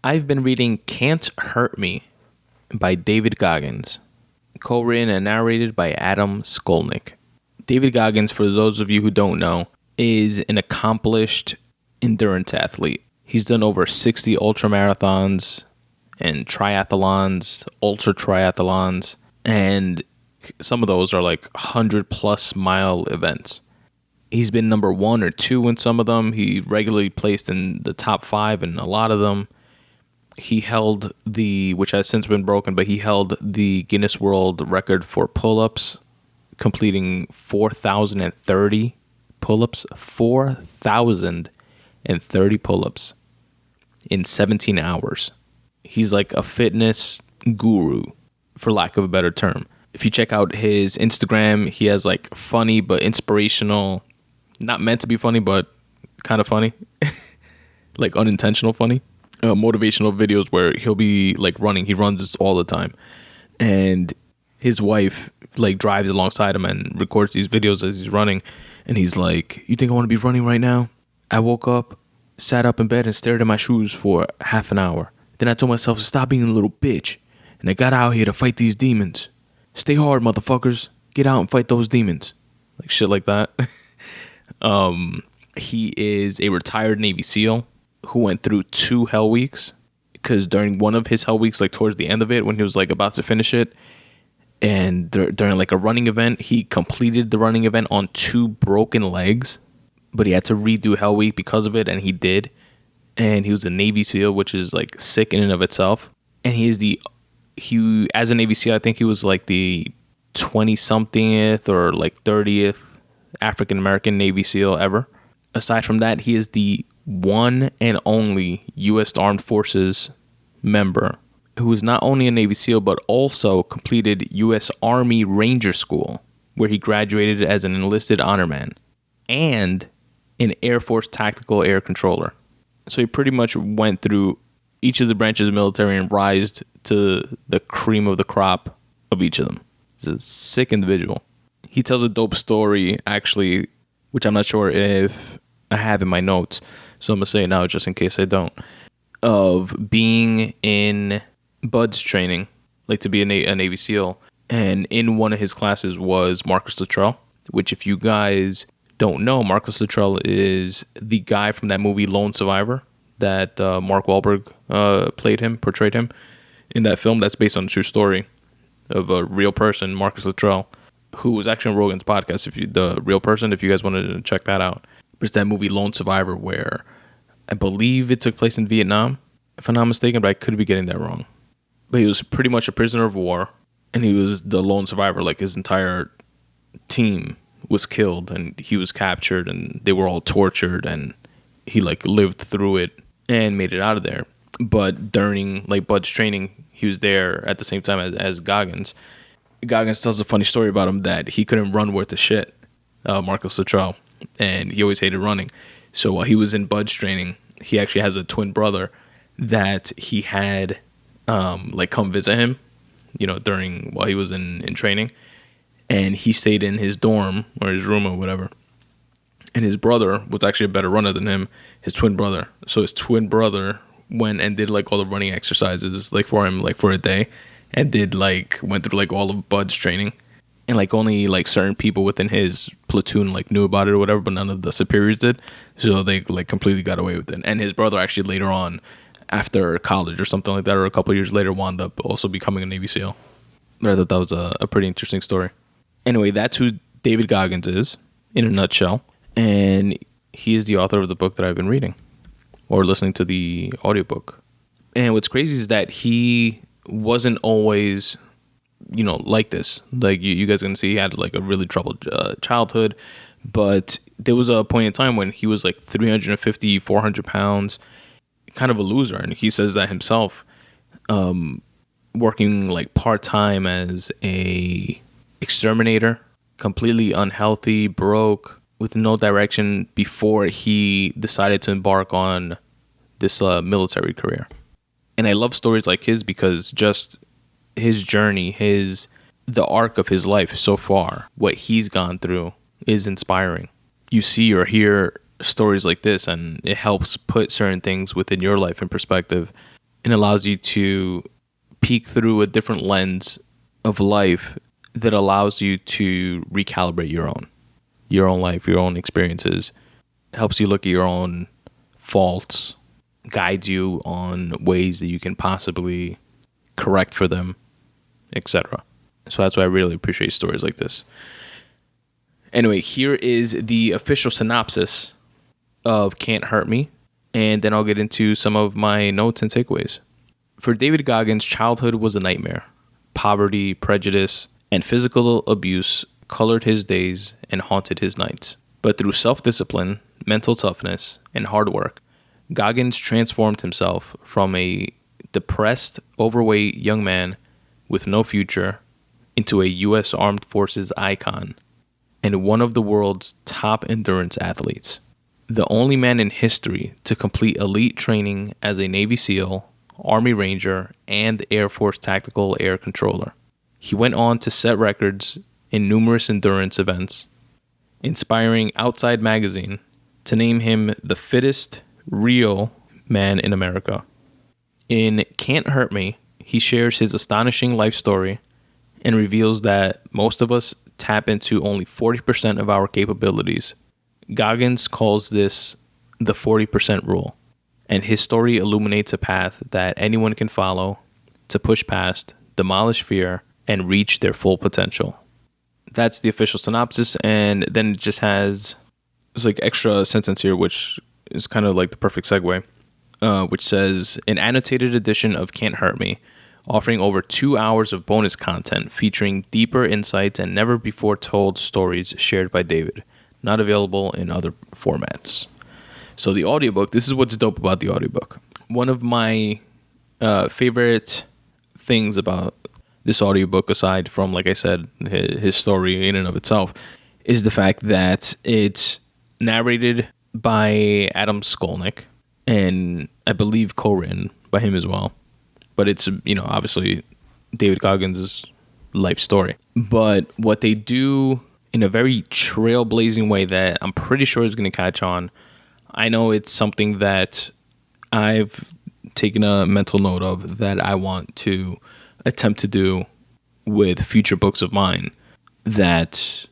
I've been reading Can't Hurt Me by David Goggins, co-written and narrated by Adam Skolnick. David Goggins, for those of you who don't know, is an accomplished endurance athlete. He's done over 60 ultramarathons and triathlons, ultra triathlons, and some of those are like 100+ mile events. He's been number 1 or 2 in some of them. He regularly placed in the top 5 in a lot of them. He held which has since been broken, but he held the Guinness World Record for pull-ups, completing 4,030 pull-ups. 4,030 pull-ups in 17 hours. He's like a fitness guru, for lack of a better term. If you check out his Instagram, he has like funny but inspirational, not meant to be funny, but kind of funny, like unintentional funny, motivational videos where he'll be like running. He runs all the time. And his wife like drives alongside him and records these videos as he's running. And he's like, "You think I want to be running right now? I woke up, sat up in bed and stared at my shoes for half an hour. Then I told myself to stop being a little bitch. And I got out here to fight these demons. Stay hard, motherfuckers. Get out and fight those demons." Like shit like that. He is a retired Navy SEAL who went through 2 hell weeks, because during one of his hell weeks, like towards the end of it, when he was like about to finish it, and during like a running event, he completed the running event on 2 broken legs, but he had to redo hell week because of it, and he did. And he was a Navy SEAL, which is like sick in and of itself. And he as a Navy SEAL, I think he was like the 20-somethingth or like 30th African American Navy SEAL ever. Aside from that, he is the one and only U.S. Armed Forces member who is not only a Navy SEAL, but also completed U.S. Army Ranger School, where he graduated as an enlisted honor man, and an Air Force Tactical Air Controller. So he pretty much went through each of the branches of the military and rised to the cream of the crop of each of them. He's a sick individual. He tells a dope story, actually, which I'm not sure if I have in my notes, so I'm going to say it now just in case I don't, of being in BUDS training, like to be a Navy SEAL, and in one of his classes was Marcus Luttrell, which if you guys don't know, Marcus Luttrell is the guy from that movie Lone Survivor that Mark Wahlberg portrayed him in that film. That's based on a true story of a real person, Marcus Luttrell, who was actually on Rogan's podcast, if you guys wanted to check that out. It's that movie Lone Survivor where I believe it took place in Vietnam, if I'm not mistaken, but I could be getting that wrong. But he was pretty much a prisoner of war, and he was the lone survivor. Like his entire team was killed, and he was captured, and they were all tortured, and he like lived through it and made it out of there. But during like BUDS training, he was there at the same time as Goggins. Goggins tells a funny story about him that he couldn't run worth a shit, Marcus Luttrell, and he always hated running. So while he was in BUDS training, he actually has a twin brother that he had like come visit him, while he was in training, and he stayed in his dorm or his room or whatever. And his brother was actually a better runner than him, his twin brother. So his twin brother went and did like all the running exercises like for him, like for a day, and went through like all of BUDS training, and like only like certain people within his platoon like knew about it or whatever, but none of the superiors did. So they like completely got away with it. And his brother actually later on, after college or something like that, or a couple of years later, wound up also becoming a Navy SEAL. But I thought that was a pretty interesting story. Anyway, that's who David Goggins is in a nutshell. And he is the author of the book that I've been reading or listening to the audiobook. And what's crazy is that he wasn't always, like this. Like you guys can see, he had like a really troubled childhood, but there was a point in time when he was like 350, 400 pounds, kind of a loser. And he says that himself, working like part-time as a exterminator, completely unhealthy, broke, with no direction before he decided to embark on this military career. And I love stories like his because just his journey, the arc of his life so far, what he's gone through is inspiring. You see or hear stories like this and it helps put certain things within your life in perspective. and allows you to peek through a different lens of life that allows you to recalibrate your own life, your own experiences. It helps you look at your own faults, guides you on ways that you can possibly correct for them, etc. So that's why I really appreciate stories like this. Anyway, here is the official synopsis of Can't Hurt Me, and then I'll get into some of my notes and takeaways. For David Goggins, childhood was a nightmare. Poverty, prejudice, and physical abuse colored his days and haunted his nights. But through self-discipline, mental toughness, and hard work, Goggins transformed himself from a depressed, overweight young man with no future into a U.S. Armed Forces icon and one of the world's top endurance athletes. The only man in history to complete elite training as a Navy SEAL, Army Ranger, and Air Force Tactical Air Controller. He went on to set records in numerous endurance events, inspiring Outside Magazine to name him the fittest real man in America. In Can't Hurt Me, he shares his astonishing life story and reveals that most of us tap into only 40% of our capabilities. Goggins calls this the 40% rule, and his story illuminates a path that anyone can follow to push past, demolish fear, and reach their full potential. That's the official synopsis, and then it just has this like extra sentence here, which is kind of like the perfect segue, which says, an annotated edition of Can't Hurt Me, offering over 2 hours of bonus content featuring deeper insights and never before told stories shared by David, not available in other formats. So the audiobook, this is what's dope about the audiobook. One of my favorite things about this audiobook, aside from, like I said, his story in and of itself, is the fact that it's narrated by Adam Skolnick and I believe co-written by him as well. But it's, obviously David Goggins' life story. But what they do in a very trailblazing way that I'm pretty sure is going to catch on. I know it's something that I've taken a mental note of that I want to attempt to do with future books of mine. That,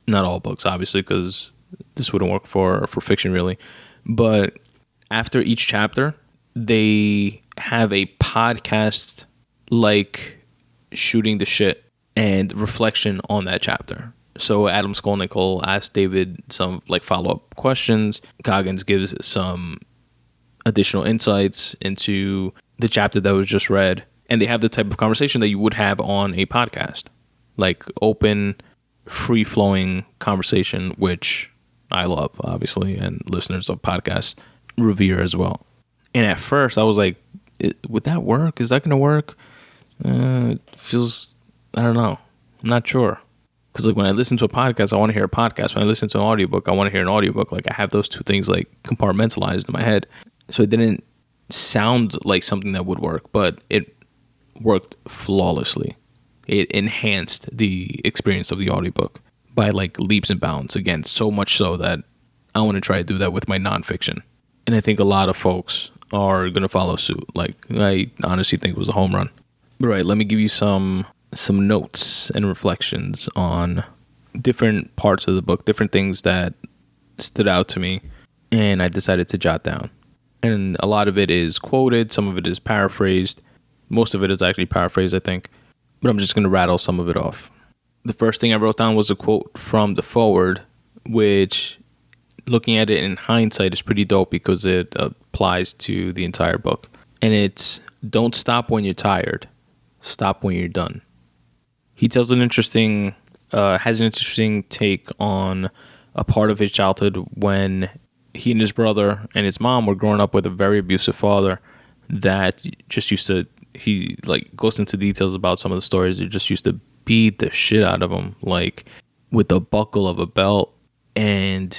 not all books, obviously, because this wouldn't work for fiction really. But after each chapter, they have a podcast like shooting the shit and reflection on that chapter. So Adam Skolnick will ask David some like follow-up questions. Goggins gives some additional insights into the chapter that was just read. And they have the type of conversation that you would have on a podcast. Like open, free-flowing conversation, which I love, obviously, and listeners of podcasts revere as well. And at first, I was like, would that work? Is that going to work? It feels, I don't know. I'm not sure. Because like when I listen to a podcast, I want to hear a podcast. When I listen to an audiobook, I want to hear an audiobook. Like I have those two things like compartmentalized in my head. So it didn't sound like something that would work, but it worked flawlessly. It enhanced the experience of the audiobook by like leaps and bounds. Again, so much so that I want to try to do that with my nonfiction. And I think a lot of folks are going to follow suit. Like I honestly think it was a home run. But right, let me give you some notes and reflections on different parts of the book, different things that stood out to me, and I decided to jot down. And a lot of it is quoted, some of it is paraphrased. Most of it is actually paraphrased, I think. But I'm just going to rattle some of it off. The first thing I wrote down was a quote from the foreword, which, looking at it in hindsight, is pretty dope because it applies to the entire book. And it's, don't stop when you're tired. Stop when you're done. He tells has an interesting take on a part of his childhood when he and his brother and his mom were growing up with a very abusive father that just used to, he like goes into details about some of the stories. He just used to beat the shit out of him, like with the buckle of a belt. And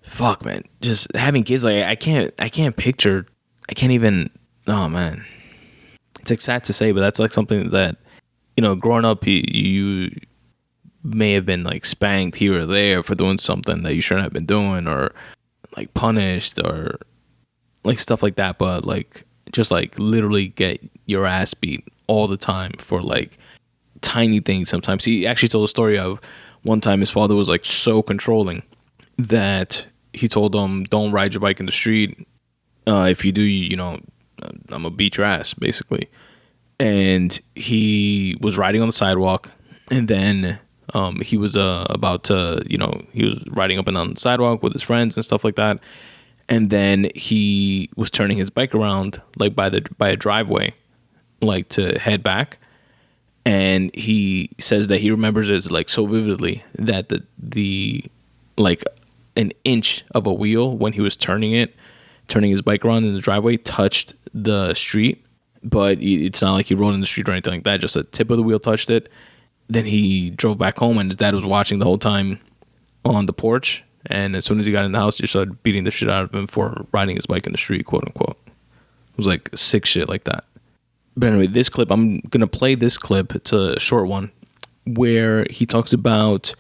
fuck, man, just having kids, like I can't picture, I can't even, oh man. It's like sad to say, but that's like something that, growing up, you may have been like spanked here or there for doing something that you shouldn't have been doing, or like punished, or like stuff like that. But like just like literally get your ass beat all the time for like tiny things. Sometimes he actually told a story of one time his father was like so controlling that he told him, don't ride your bike in the street. If you do, I'm gonna beat your ass, basically. And he was riding on the sidewalk, and then he was about to, he was riding up and down the sidewalk with his friends and stuff like that. And then he was turning his bike around like by a driveway, like to head back. And he says that he remembers it like so vividly that the like an inch of a wheel when he was turning his bike around in the driveway touched the street. But it's not like he rode in the street or anything like that. Just the tip of the wheel touched it. Then he drove back home, and his dad was watching the whole time on the porch. And as soon as he got in the house, he started beating the shit out of him for riding his bike in the street, quote unquote. It was like sick shit like that. But anyway, this clip, I'm going to play this clip. It's a short one where he talks about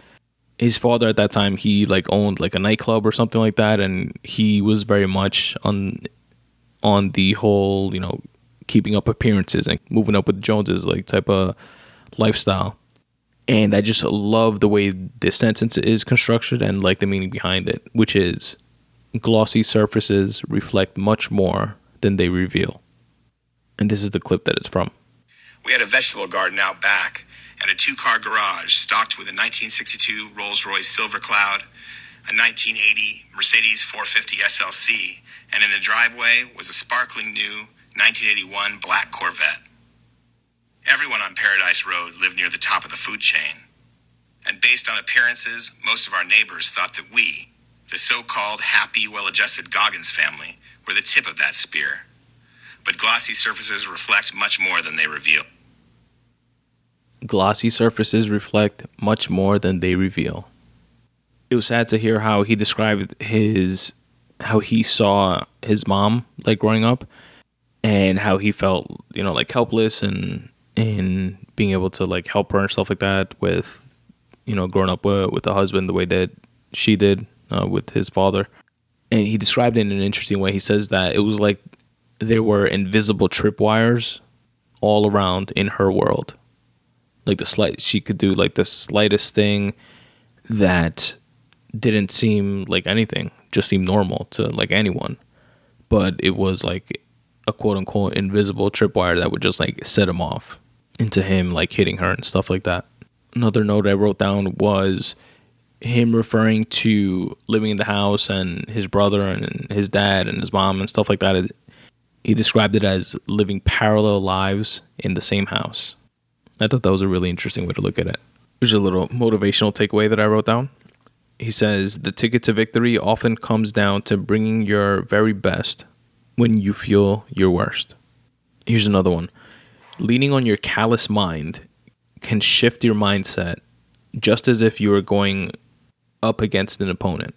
his father at that time. He like owned like a nightclub or something like that. And he was very much on the whole, keeping up appearances and moving up with the Joneses, like type of lifestyle. And I just love the way this sentence is constructed and like the meaning behind it, which is glossy surfaces reflect much more than they reveal. And this is the clip that it's from. We had a vegetable garden out back and a 2-car garage stocked with a 1962 Rolls-Royce Silver Cloud, a 1980 Mercedes 450 SLC, and in the driveway was a sparkling new 1981 black Corvette. Everyone on Paradise Road lived near the top of the food chain. And based on appearances, most of our neighbors thought that we, the so-called happy, well-adjusted Goggins family, were the tip of that spear. But glossy surfaces reflect much more than they reveal. Glossy surfaces reflect much more than they reveal. It was sad to hear how he described how he saw his mom like growing up, and how he felt, like helpless and being able to like help her and stuff like that with, growing up with a husband the way that she did with his father. And he described it in an interesting way. He says that it was like there were invisible tripwires all around in her world. Like she could do like the slightest thing that didn't seem like anything, just seemed normal to like anyone. But it was like a quote unquote invisible tripwire that would just like set him off into him like hitting her and stuff like that. Another note I wrote down was him referring to living in the house and his brother and his dad and his mom and stuff like that. He described it as living parallel lives in the same house. I thought that was a really interesting way to look at it. There's a little motivational takeaway that I wrote down. He says, the ticket to victory often comes down to bringing your very best when you feel your worst. Here's another one. Leaning on your callous mind can shift your mindset just as if you were going up against an opponent.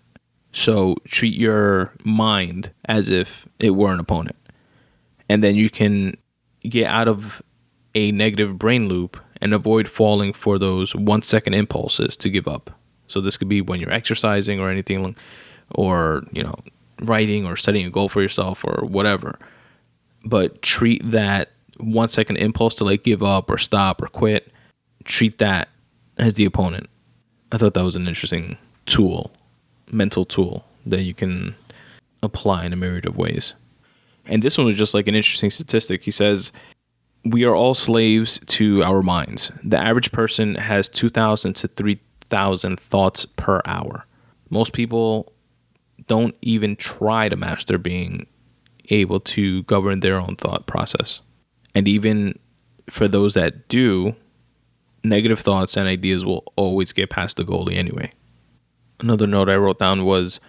So treat your mind as if it were an opponent. And then you can get out of a negative brain loop and avoid falling for those 1-second impulses to give up. So this could be when you're exercising or anything, or, writing or setting a goal for yourself or whatever. But treat that 1-second impulse to like give up or stop or quit, treat that as the opponent. I thought that was an interesting tool, mental tool that you can apply in a myriad of ways. And this one was just like an interesting statistic. He says, we are all slaves to our minds. The average person has 2,000 to 3,000 thoughts per hour. Most people don't even try to master being able to govern their own thought process. And even for those that do, negative thoughts and ideas will always get past the goalie anyway. Another note I wrote down was,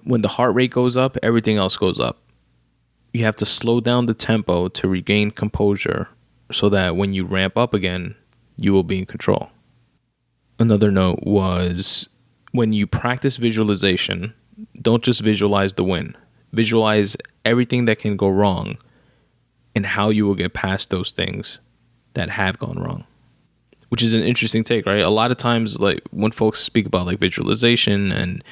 when the heart rate goes up, everything else goes up. You have to slow down the tempo to regain composure so that when you ramp up again, you will be in control. Another note was, when you practice visualization, don't just visualize the win. Visualize everything that can go wrong and how you will get past those things that have gone wrong. Which is an interesting take, right? A lot of times, like when folks speak about like visualization and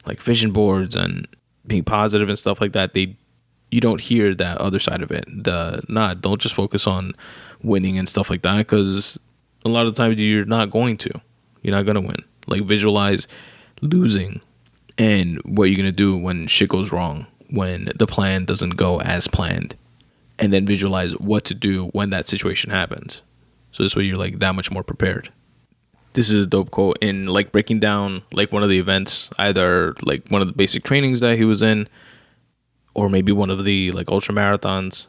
like vision boards and being positive and stuff like that, they you don't hear that other side of it. Don't just focus on winning and stuff like that, because a lot of times you're not going to win. Like, visualize losing and what you're going to do when shit goes wrong, when the plan doesn't go as planned, and then visualize what to do when that situation happens. So this way you're like that much more prepared. This is a dope quote. In like breaking down like one of the events, either like one of the basic trainings that he was in, or maybe one of the like ultra marathons.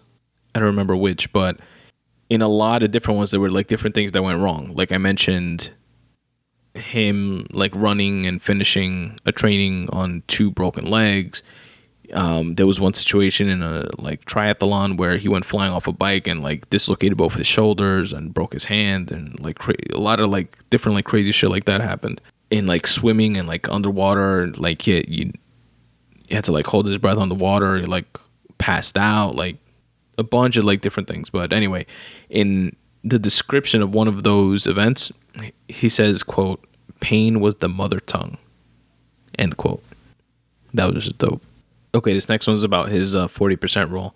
I don't remember which, but in a lot of different ones, there were like different things that went wrong. Like I mentioned him like running and finishing a training on 2 broken legs. There was one situation in a like triathlon where he went flying off a bike and like dislocated both his shoulders and broke his hand, and like a lot of like different like crazy shit like that happened. In like swimming and like underwater, like you had to like hold his breath on the water, he like passed out, like a bunch of like different things. But anyway, in the description of one of those events, he says, quote, "Pain was the mother tongue," end quote. That was just dope. Okay, this next one's about his 40% rule,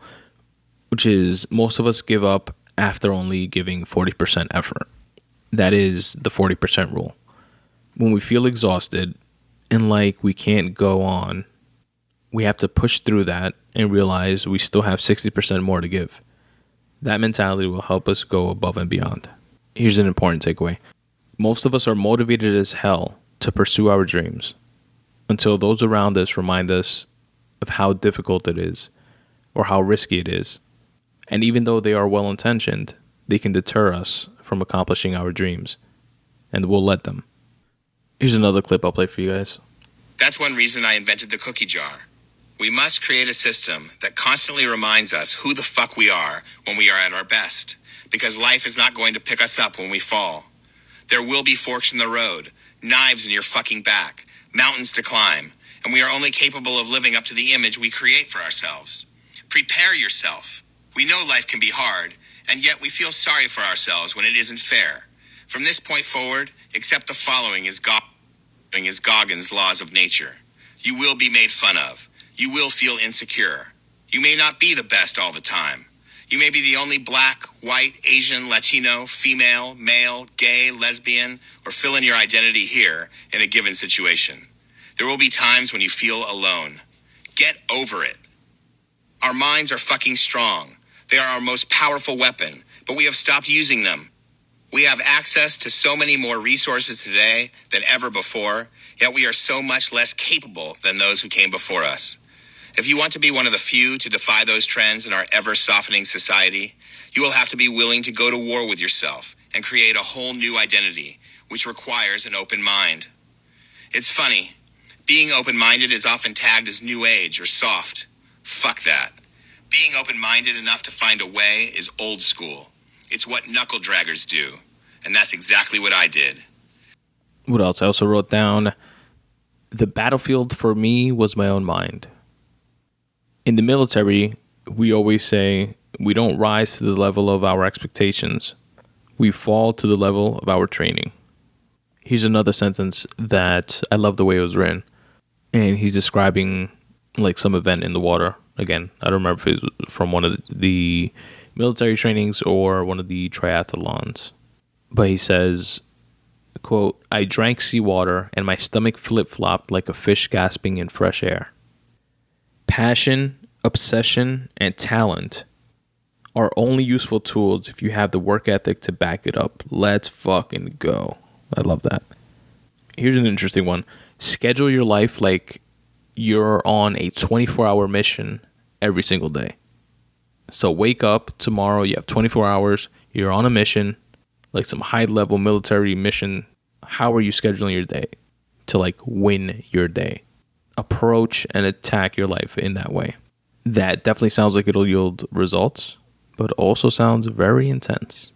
which is most of us give up after only giving 40% effort. That is the 40% rule. When we feel exhausted and like we can't go on, we have to push through that and realize we still have 60% more to give. That mentality will help us go above and beyond. Here's an important takeaway. Most of us are motivated as hell to pursue our dreams until those around us remind us of how difficult it is or how risky it is. And even though they are well-intentioned, they can deter us from accomplishing our dreams, and we'll let them. Here's another clip I'll play for you guys. That's one reason I invented the cookie jar. We must create a system that constantly reminds us who the fuck we are when we are at our best, because life is not going to pick us up when we fall. There will be forks in the road, knives in your fucking back, mountains to climb, and we are only capable of living up to the image we create for ourselves. Prepare yourself. We know life can be hard, and yet we feel sorry for ourselves when it isn't fair. From this point forward, accept the following as Goggins' laws of nature. You will be made fun of. You will feel insecure. You may not be the best all the time. You may be the only black, white, Asian, Latino, female, male, gay, lesbian, or fill in your identity here in a given situation. There will be times when you feel alone. Get over it. Our minds are fucking strong. They are our most powerful weapon, but we have stopped using them. We have access to so many more resources today than ever before, yet we are so much less capable than those who came before us. If you want to be one of the few to defy those trends in our ever-softening society, you will have to be willing to go to war with yourself and create a whole new identity, which requires an open mind. It's funny. Being open-minded is often tagged as new age or soft. Fuck that. Being open-minded enough to find a way is old school. It's what knuckle draggers do. And that's exactly what I did. What else? I also wrote down, the battlefield for me was my own mind. In the military, we always say we don't rise to the level of our expectations. We fall to the level of our training. Here's another sentence that I love the way it was written. And he's describing like some event in the water. Again, I don't remember if it was from one of the military trainings or one of the triathlons. But he says, quote, "I drank seawater and my stomach flip-flopped like a fish gasping in fresh air. Passion, obsession, and talent are only useful tools if you have the work ethic to back it up. Let's fucking go." I love that. Here's an interesting one. Schedule your life like you're on a 24-hour mission every single day. So wake up tomorrow, you have 24 hours, you're on a mission, like some high-level military mission. How are you scheduling your day to like win your day? Approach and attack your life in that way. That definitely sounds like it'll yield results, but also sounds very intense.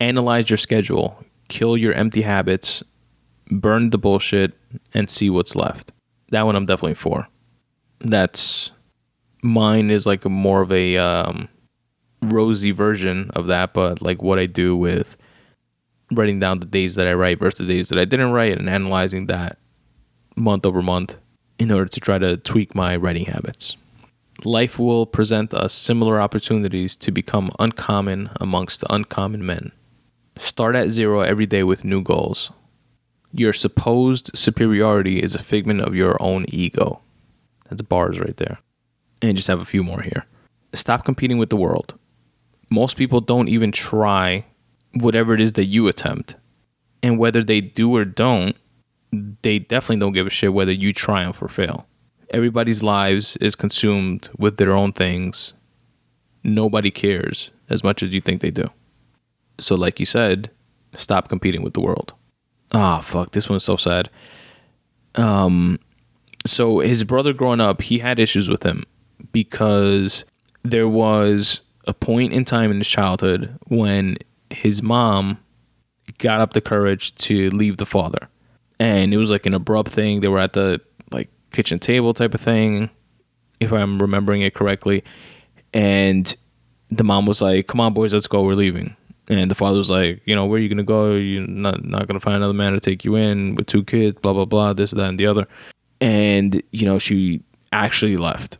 Analyze your schedule, kill your empty habits, burn the bullshit, and see what's left. That one I'm definitely for. Mine is like more of a rosy version of that, but like what I do with writing down the days that I write versus the days that I didn't write and analyzing that month over month in order to try to tweak my writing habits. life will present us similar opportunities to become uncommon amongst the uncommon men. Start at zero every day with new goals. Your supposed superiority is a figment of your own ego. That's bars right there. And just have a few more here. Stop competing with the world. Most people don't even try whatever it is that you attempt. And whether they do or don't, they definitely don't give a shit whether you triumph or fail. Everybody's lives is consumed with their own things. Nobody cares as much as you think they do. So like you said, stop competing with the world. Ah, fuck, this one's so sad. So his brother growing up, he had issues with him because there was a point in time in his childhood when his mom got up the courage to leave the father. And it was like an abrupt thing. They were at the like kitchen table type of thing, if I'm remembering it correctly. And the mom was like, come on, boys, let's go. We're leaving. And the father was like, where are you going to go? You're not going to find another man to take you in with 2 kids, blah, blah, blah, this, that, and the other. And, she actually left.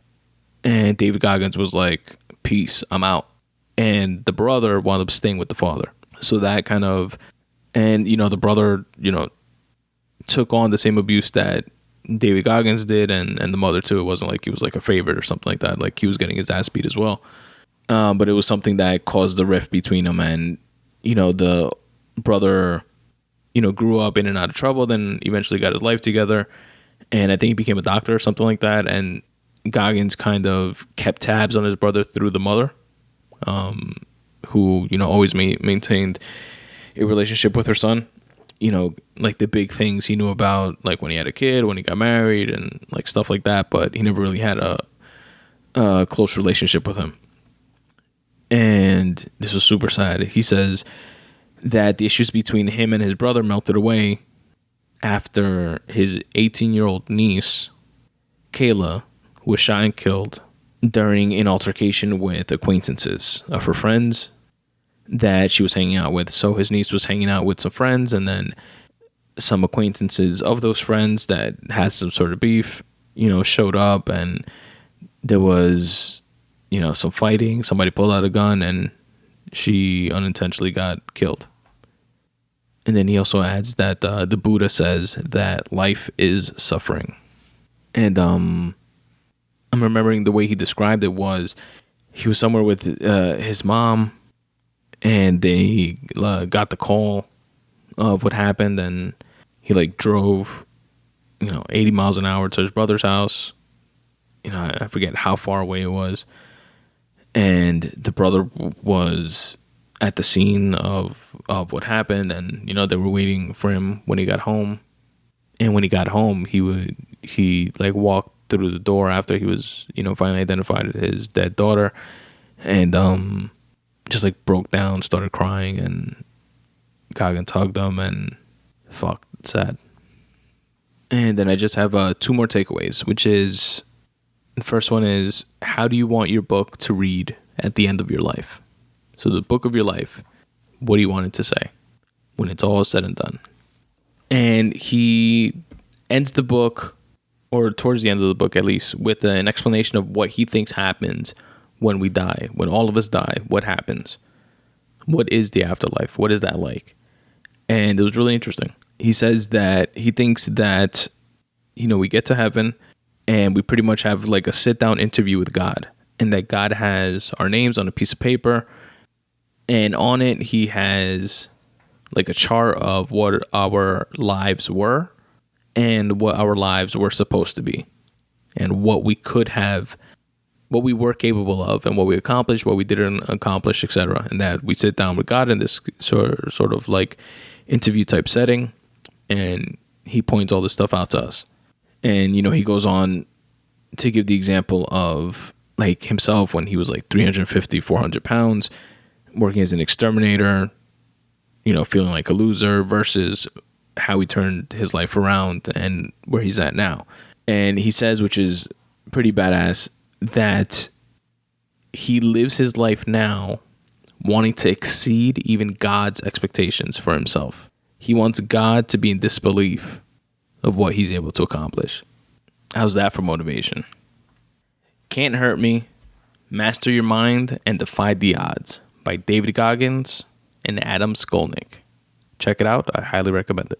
And David Goggins was like, peace, I'm out. And the brother wound up staying with the father. So that kind of, and, the brother, took on the same abuse that David Goggins did, and the mother too. It wasn't like he was like a favorite or something like that. Like he was getting his ass beat as well. But it was something that caused the rift between them. And, the brother, grew up in and out of trouble, then eventually got his life together. And I think he became a doctor or something like that. And Goggins kind of kept tabs on his brother through the mother, who, always maintained a relationship with her son. Like the big things he knew about, like when he had a kid, when he got married, and like stuff like that. But he never really had a close relationship with him. And this was super sad. He says that the issues between him and his brother melted away after his 18-year-old niece, Kayla, was shot and killed during an altercation with acquaintances of her friends that she was hanging out with. So his niece was hanging out with some friends, and then some acquaintances of those friends that had some sort of beef, showed up, and there was, some fighting. Somebody pulled out a gun, and she unintentionally got killed. And then he also adds that the Buddha says that life is suffering. And I'm remembering the way he described it was he was somewhere with his mom, and they got the call of what happened, and he like drove 80 miles an hour to his brother's house. I forget how far away it was, and the brother was at the scene of what happened, and they were waiting for him when he got home. And when he got home, he like walked through the door after he was finally identified his dead daughter, and just like broke down, started crying, and Goggins hugged him, and fuck, sad. And then I just have 2 more takeaways, which is, the first one is, how do you want your book to read at the end of your life? So the book of your life, what do you want it to say when it's all said and done? And he ends the book, or towards the end of the book at least, with an explanation of what he thinks happens when we die, when all of us die. What happens? What is the afterlife? What is that like? And it was really interesting. He says that he thinks that, we get to heaven and we pretty much have like a sit down interview with God, and that God has our names on a piece of paper, and on it he has like a chart of what our lives were and what our lives were supposed to be, and what we could have, what we were capable of, and what we accomplished, what we didn't accomplish, etc. And that we sit down with God in this sort of like interview type setting, and he points all this stuff out to us. And he goes on to give the example of like himself when he was like 350, 400 pounds, working as an exterminator, feeling like a loser, versus how he turned his life around and where he's at now. And he says, which is pretty badass, that he lives his life now wanting to exceed even God's expectations for himself. He wants God to be in disbelief of what he's able to accomplish. How's that for motivation? Can't Hurt Me, Master Your Mind, and Defy the Odds by David Goggins and Adam Skolnick. Check it out. I highly recommend it.